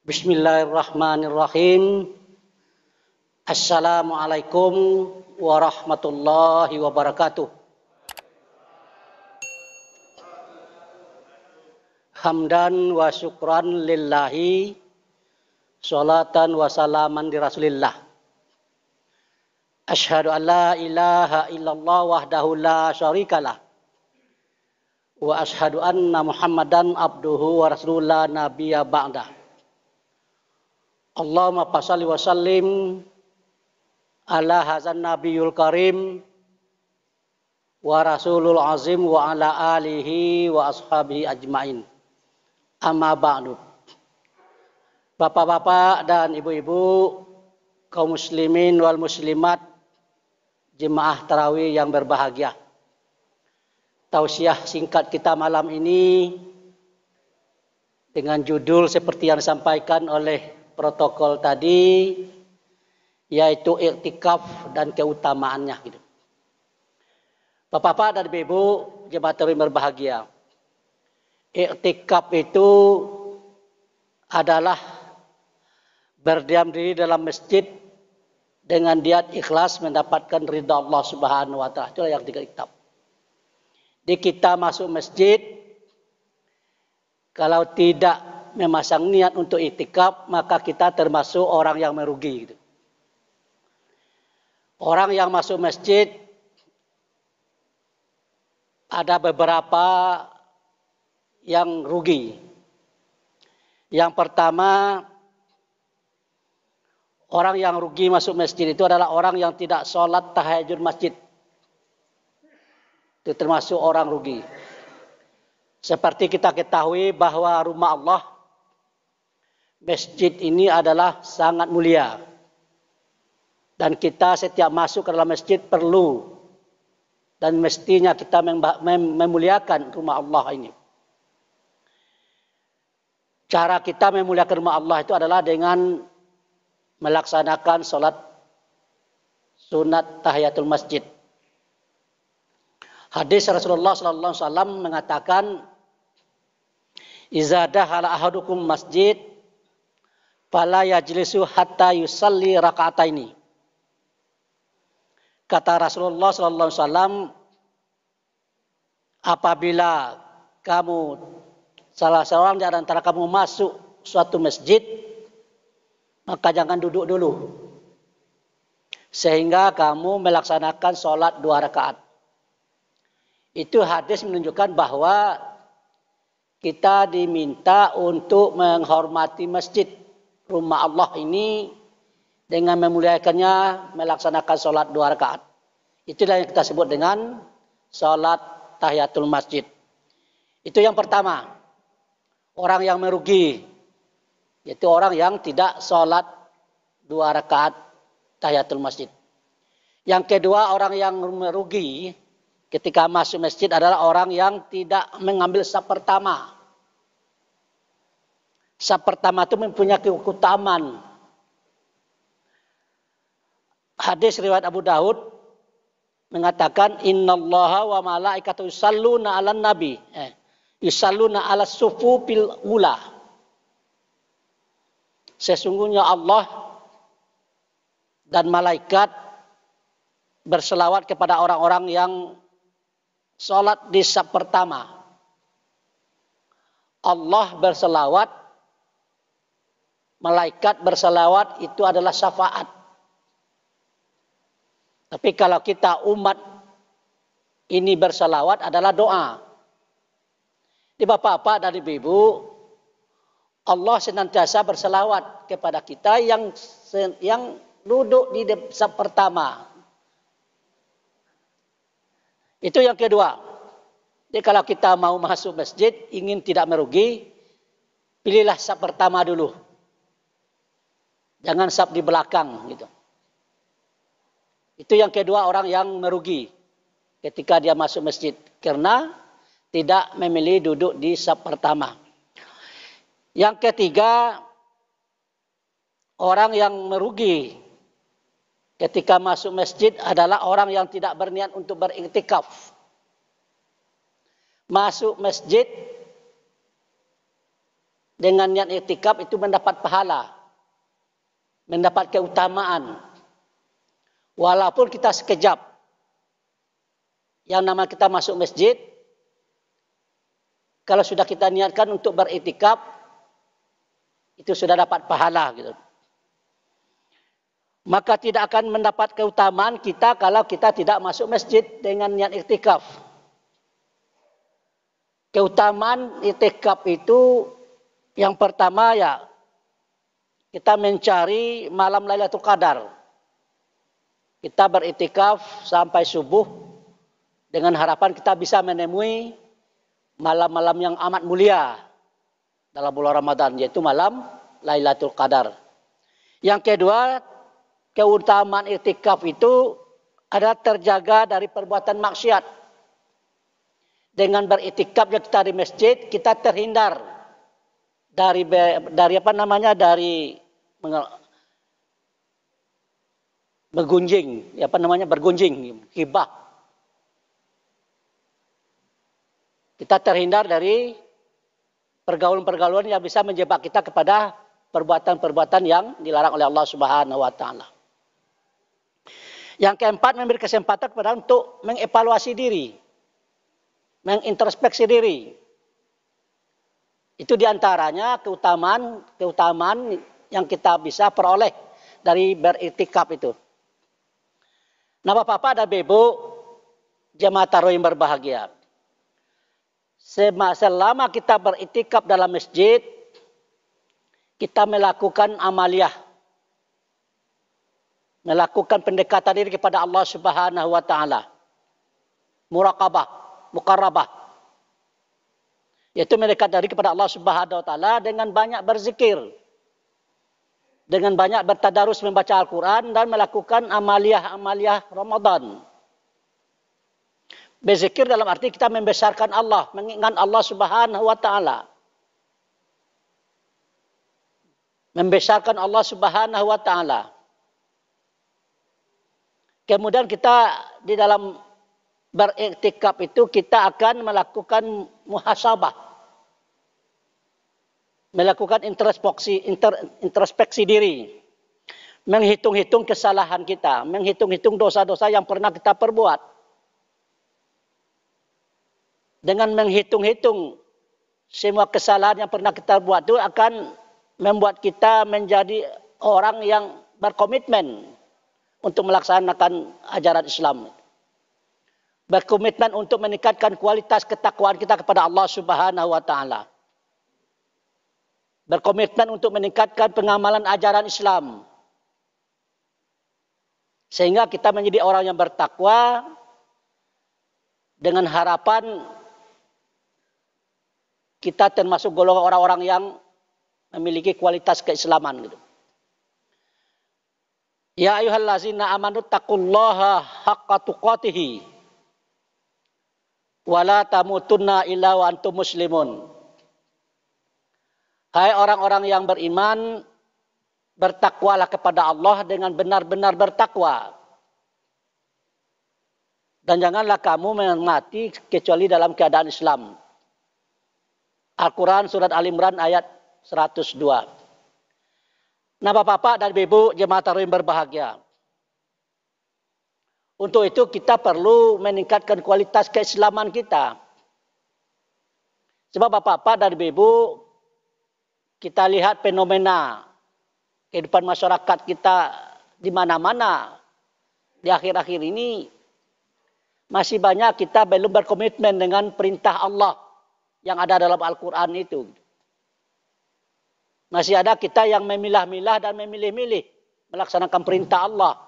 Bismillahirrahmanirrahim. Assalamualaikum warahmatullahi wabarakatuh. Hamdan wa syukran lillahi, sholatan wa salaman di Rasulillah. Asyhadu an la ilaha illallah wahdahu la syarikalah. Wa asyhadu anna Muhammadan abduhu wa rasulullah nabiyya ba'da. Allahumma shalli wa sallim ala hazan nabiyul karim wa rasulul azim wa ala alihi wa ashabihi ajmain. Amma ba'du. Bapak-bapak dan ibu-ibu, kaum muslimin wal muslimat, jemaah tarawih yang berbahagia. Tausiah singkat kita malam ini dengan judul seperti yang disampaikan oleh protokol tadi, yaitu iktikaf dan keutamaannya. Gitu. Bapak-bapak dan ibu, jemaah tarawih berbahagia. Iktikaf itu adalah berdiam diri dalam masjid dengan niat ikhlas mendapatkan ridha Allah Subhanahu wa taala. Itulah yang iktikaf. Di kita masuk masjid, kalau tidak memasang niat untuk iktikaf, maka kita termasuk orang yang merugi. Gitu. Orang yang masuk masjid ada beberapa yang rugi. Yang pertama, orang yang rugi masuk masjid itu adalah orang yang tidak sholat tahajud masjid. Itu termasuk orang rugi. Seperti kita ketahui bahwa rumah Allah, masjid ini adalah sangat mulia. Dan kita setiap masuk ke dalam masjid perlu dan mestinya kita memuliakan rumah Allah ini. Cara kita memuliakan rumah Allah itu adalah dengan melaksanakan sholat sunat tahiyatul masjid. Hadis Rasulullah SAW mengatakan, "Iza dakhala ahadukum masjid, fala yajlisu hatta yusalli raka'ataini." Kata Rasulullah SAW, apabila kamu salah seorang di antara kamu masuk suatu masjid, maka jangan duduk dulu. Sehingga kamu melaksanakan sholat 2 rakaat. Itu hadis menunjukkan bahwa kita diminta untuk menghormati masjid, rumah Allah ini, dengan memuliakannya, melaksanakan sholat 2 rakaat. Itulah yang kita sebut dengan sholat tahiyatul masjid. Itu yang pertama. Orang yang merugi, yaitu orang yang tidak sholat 2 rakaat tahiyatul masjid. Yang kedua, orang yang merugi ketika masuk masjid adalah orang yang tidak mengambil saf pertama. Saf pertama itu mempunyai keutamaan. Hadis riwayat Abu Daud mengatakan, innallaha wa malaikatahu yusalluna 'alan nabi. Yusalluna 'alas sufufil ula. Sesungguhnya Allah dan malaikat berselawat kepada orang-orang yang sholat di saf pertama. Allah berselawat, malaikat berselawat, itu adalah syafaat. Tapi kalau kita umat ini berselawat adalah doa. Di bapak-bapak dan ibu-ibu, Allah senantiasa berselawat kepada kita yang duduk di saf pertama. Itu yang kedua. Jadi kalau kita mau masuk masjid, ingin tidak merugi, pilihlah saf pertama dulu. Jangan saf di belakang gitu. Itu yang kedua, orang yang merugi ketika dia masuk masjid. Karena tidak memilih duduk di saf pertama. Yang ketiga, orang yang merugi ketika masuk masjid adalah orang yang tidak berniat untuk beriktikaf. Masuk masjid dengan niat iktikaf itu mendapat pahala, mendapat keutamaan. Walaupun kita sekejap, yang nama kita masuk masjid, kalau sudah kita niatkan untuk beriktikaf, itu sudah dapat pahala gitu. Maka tidak akan mendapat keutamaan kita kalau kita tidak masuk masjid dengan niat iktikaf. Keutamaan iktikaf itu yang pertama ya kita mencari malam Lailatul Qadar. Kita beriktikaf sampai subuh dengan harapan kita bisa menemui malam-malam yang amat mulia dalam bulan Ramadan, yaitu malam Lailatul Qadar. Yang kedua, keutamaan iktikaf itu adalah terjaga dari perbuatan maksiat. Dengan beriktikafnya kita di masjid, kita terhindar dari bergunjing, hibah. Kita terhindar dari pergaulan-pergaulan yang bisa menjebak kita kepada perbuatan-perbuatan yang dilarang oleh Allah Subhanahu wa taala. Yang keempat, memberi kesempatan kepada untuk mengevaluasi diri, mengintrospeksi diri. Itu diantaranya keutamaan yang kita bisa peroleh dari beriktikaf itu. Nah, Bapak-bapak dan Ibu jemaah tarawih yang berbahagia, selama kita beriktikaf dalam masjid, kita melakukan amaliyah, melakukan pendekatan diri kepada Allah Subhanahu wa taala. Muraqabah, muqarrabah. Yaitu mendekat diri kepada Allah Subhanahu wa taala dengan banyak berzikir, dengan banyak bertadarus membaca Al-Qur'an dan melakukan amaliyah-amaliyah Ramadan. Berzikir dalam arti kita membesarkan Allah, mengingat Allah Subhanahu wa taala. Membesarkan Allah Subhanahu wa taala. Kemudian kita di dalam beriktikaf itu kita akan melakukan muhasabah. Melakukan introspeksi diri. Menghitung-hitung kesalahan kita, menghitung-hitung dosa-dosa yang pernah kita perbuat. Dengan menghitung-hitung semua kesalahan yang pernah kita buat itu akan membuat kita menjadi orang yang berkomitmen untuk melaksanakan ajaran Islam. Berkomitmen untuk meningkatkan kualitas ketakwaan kita kepada Allah Subhanahu wa taala. Berkomitmen untuk meningkatkan pengamalan ajaran Islam. Sehingga kita menjadi orang yang bertakwa dengan harapan kita termasuk golongan orang-orang yang memiliki kualitas keislaman gitu. Ya ayyuhallazina amanu taqullaha haqqa tuqatih wa la tamutunna illa wa antum muslimun. Hai orang-orang yang beriman, bertakwalah kepada Allah dengan benar-benar bertakwa. Dan janganlah kamu mati kecuali dalam keadaan Islam. Al-Quran surat Al-Imran ayat 102. Nah, Bapak-bapak dan Ibu jemaah tarawih yang berbahagia. Untuk itu kita perlu meningkatkan kualitas keislaman kita. Sebab Bapak-bapak dan Ibu, kita lihat fenomena kehidupan masyarakat kita di mana-mana di akhir-akhir ini masih banyak kita belum berkomitmen dengan perintah Allah yang ada dalam Al-Quran itu. Masih ada kita yang memilah-milah dan memilih-milih melaksanakan perintah Allah.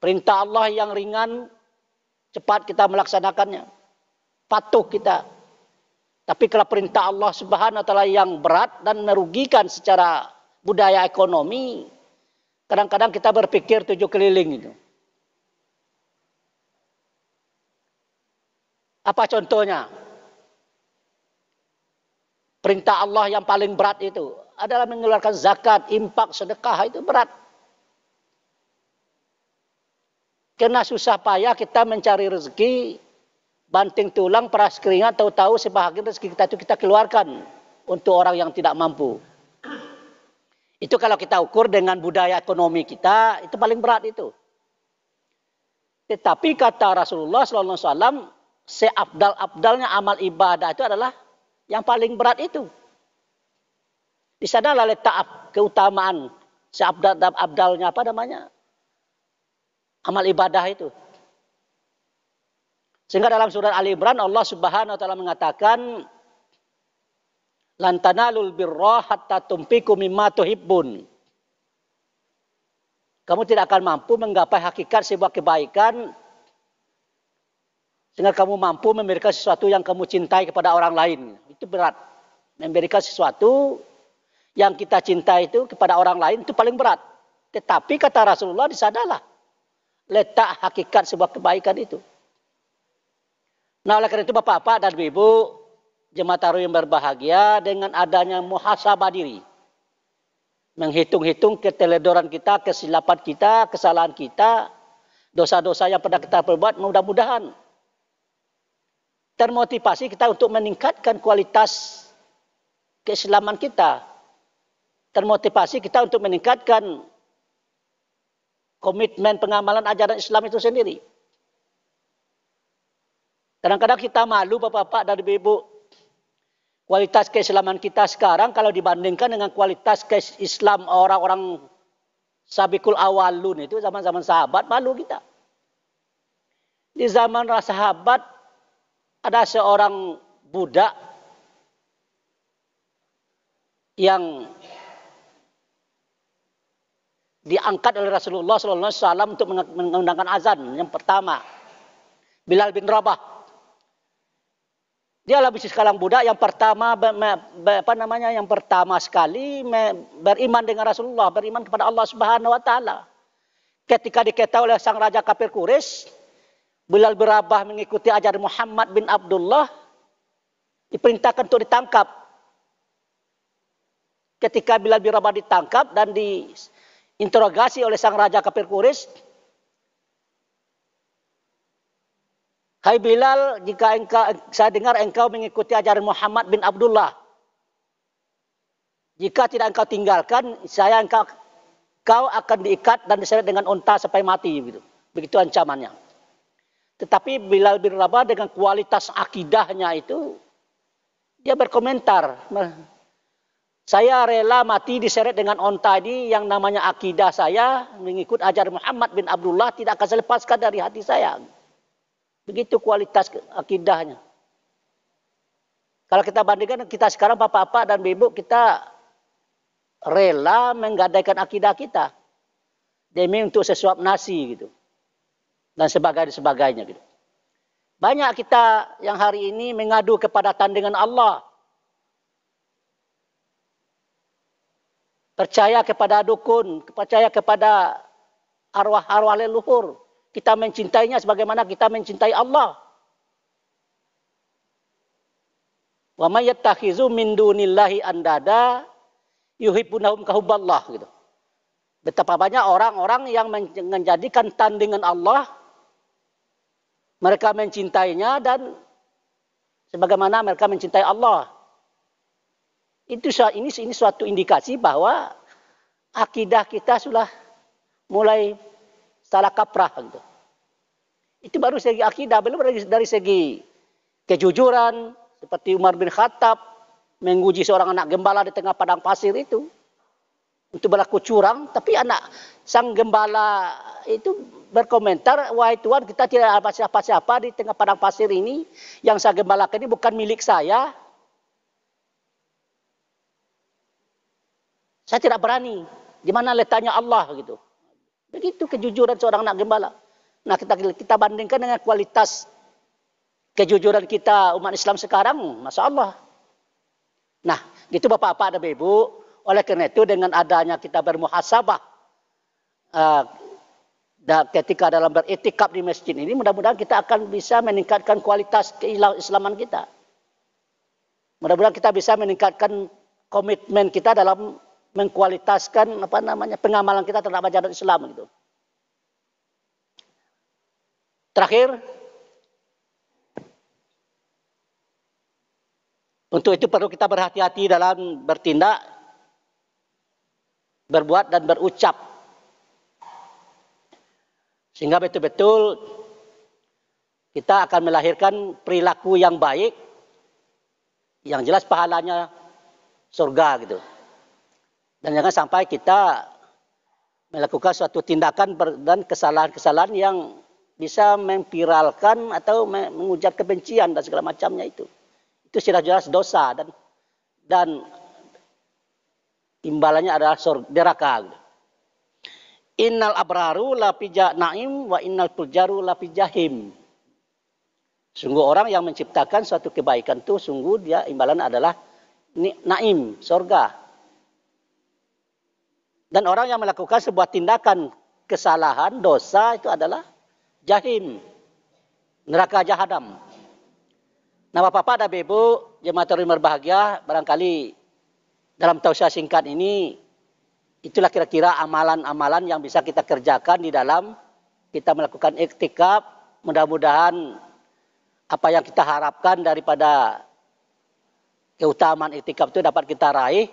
Perintah Allah yang ringan, cepat kita melaksanakannya. Patuh kita. Tapi kalau perintah Allah Subhanahu wa taala yang berat dan merugikan secara budaya ekonomi, kadang-kadang kita berpikir 7 keliling itu. Apa contohnya? Perintah Allah yang paling berat itu adalah mengeluarkan zakat, infak, sedekah, itu berat. Karena susah payah kita mencari rezeki, banting tulang, peras keringat, tahu-tahu sebahagian rezeki kita itu kita keluarkan untuk orang yang tidak mampu. Itu kalau kita ukur dengan budaya ekonomi kita, itu paling berat itu. Tetapi kata Rasulullah SAW, seabdal-abdalnya amal ibadah itu adalah yang paling berat itu. Di sanalah letak keutamaan seabdal-abdalnya apa namanya? Amal ibadah itu. Sehingga dalam surat Ali Imran Allah Subhanahu wa taala mengatakan lan tanalul birra hatta tumpiku mimma tuhibbun. Kamu tidak akan mampu menggapai hakikat sebuah kebaikan sehingga kamu mampu memberikan sesuatu yang kamu cintai kepada orang lain. Itu berat. Memberikan sesuatu yang kita cintai itu kepada orang lain itu paling berat. Tetapi kata Rasulullah di sanalah letak hakikat sebuah kebaikan itu. Nah, oleh karena itu Bapak-bapak dan Ibu, jemaah tarawih yang berbahagia, dengan adanya muhasabah diri, menghitung-hitung keteledoran kita, kesilapan kita, kesalahan kita, dosa-dosa yang pernah kita perbuat, mudah-mudahan termotivasi kita untuk meningkatkan kualitas keislaman kita, termotivasi kita untuk meningkatkan komitmen pengamalan ajaran Islam itu sendiri. Kadang-kadang kita malu Bapak-bapak dan Ibu, kualitas keislaman kita sekarang kalau dibandingkan dengan kualitas Islam orang-orang sabiqul awalun itu zaman-zaman sahabat, malu kita. Di zaman sahabat ada seorang budak yang diangkat oleh Rasulullah SAW untuk mengundangkan azan yang pertama, Bilal bin Rabah. Dia adalah bisnis kalang budak yang pertama yang pertama sekali beriman dengan Rasulullah, beriman kepada Allah Subhanahu wa taala. Ketika diketahui oleh sang raja kafir Quraisy, Bilal bin Rabah mengikuti ajaran Muhammad bin Abdullah, diperintahkan untuk ditangkap. Ketika Bilal bin Rabah ditangkap dan diinterogasi oleh sang raja kafir Quraisy, hai Bilal, jika saya dengar engkau mengikuti ajaran Muhammad bin Abdullah. Jika tidak engkau tinggalkan, kau akan diikat dan diseret dengan unta sampai mati. Begitu ancamannya. Tetapi Bilal bin Rabah dengan kualitas akidahnya itu, dia berkomentar, saya rela mati diseret dengan unta ini yang namanya akidah saya, mengikut ajaran Muhammad bin Abdullah, tidak akan saya lepaskan dari hati saya. Begitu kualitas akidahnya. Kalau kita bandingkan kita sekarang Bapak-bapak dan Ibu, kita rela menggadaikan akidah kita demi untuk sesuap nasi gitu. Dan sebagainya gitu. Banyak kita yang hari ini mengadu kepada tandingan Allah. Percaya kepada dukun, percaya kepada arwah-arwah leluhur. Kita mencintainya sebagaimana kita mencintai Allah. Wa may yattakhizu min dunillahi andada yuhibbunahum kahubballah gitu. Betapa banyak orang-orang yang menjadikan tandingan Allah, mereka mencintainya dan sebagaimana mereka mencintai Allah. Ini suatu indikasi bahwa akidah kita sudah mulai salah kaprah gitu. Itu baru segi akidah, belum dari segi kejujuran seperti Umar bin Khattab menguji seorang anak gembala di tengah padang pasir itu untuk berlaku curang, tapi sang gembala itu berkomentar, wahai Tuhan, kita tidak ada siapa-siapa di tengah padang pasir ini, yang saya gembalakan ini bukan milik saya. Saya tidak berani. Di mana letaknya Allah gitu. Begitu kejujuran seorang anak gembala. Nah, kita bandingkan dengan kualitas kejujuran kita umat Islam sekarang, Masya Allah. Nah, gitu Bapak-bapak dan Ibu. Oleh karena itu dengan adanya kita bermuhasabah ketika dalam beritikaf di masjid ini, mudah-mudahan kita akan bisa meningkatkan kualitas keislaman kita. Mudah-mudahan kita bisa meningkatkan komitmen kita dalam mengkualitaskan pengamalan kita terhadap ajaran Islam gitu. Terakhir, Untuk itu perlu kita berhati-hati dalam bertindak, berbuat dan berucap. Sehingga betul-betul kita akan melahirkan perilaku yang baik, yang jelas pahalanya surga gitu. Dan jangan sampai kita melakukan suatu tindakan dan kesalahan-kesalahan yang bisa memviralkan atau mengujar kebencian dan segala macamnya itu. Itu sudah jelas dosa dan imbalannya adalah neraka. Innal abraru lafi naim wa innal fujaru lafi jahim. Sungguh orang yang menciptakan suatu kebaikan itu sungguh dia imbalan adalah naim, surga. Dan orang yang melakukan sebuah tindakan kesalahan, dosa itu adalah jahim, neraka jahanam. Nah, Bapak-bapak dan Ibu, jemaah berbahagia, barangkali dalam tausiah singkat ini, itulah kira-kira amalan-amalan yang bisa kita kerjakan di dalam kita melakukan iktikaf. Mudah-mudahan apa yang kita harapkan daripada keutamaan iktikaf itu dapat kita raih.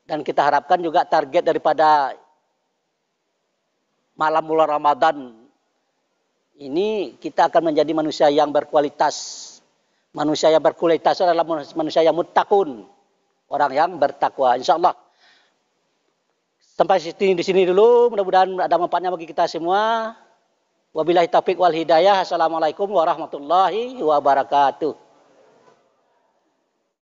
Dan kita harapkan juga target daripada malam bulan Ramadan ini kita akan menjadi manusia yang berkualitas. Manusia yang berkualitas adalah manusia yang muttaqun, orang yang bertakwa. Insyaallah. Sampai di sini dulu, mudah-mudahan ada manfaatnya bagi kita semua. Wabillahi taufiq wal hidayah. Assalamualaikum warahmatullahi wabarakatuh.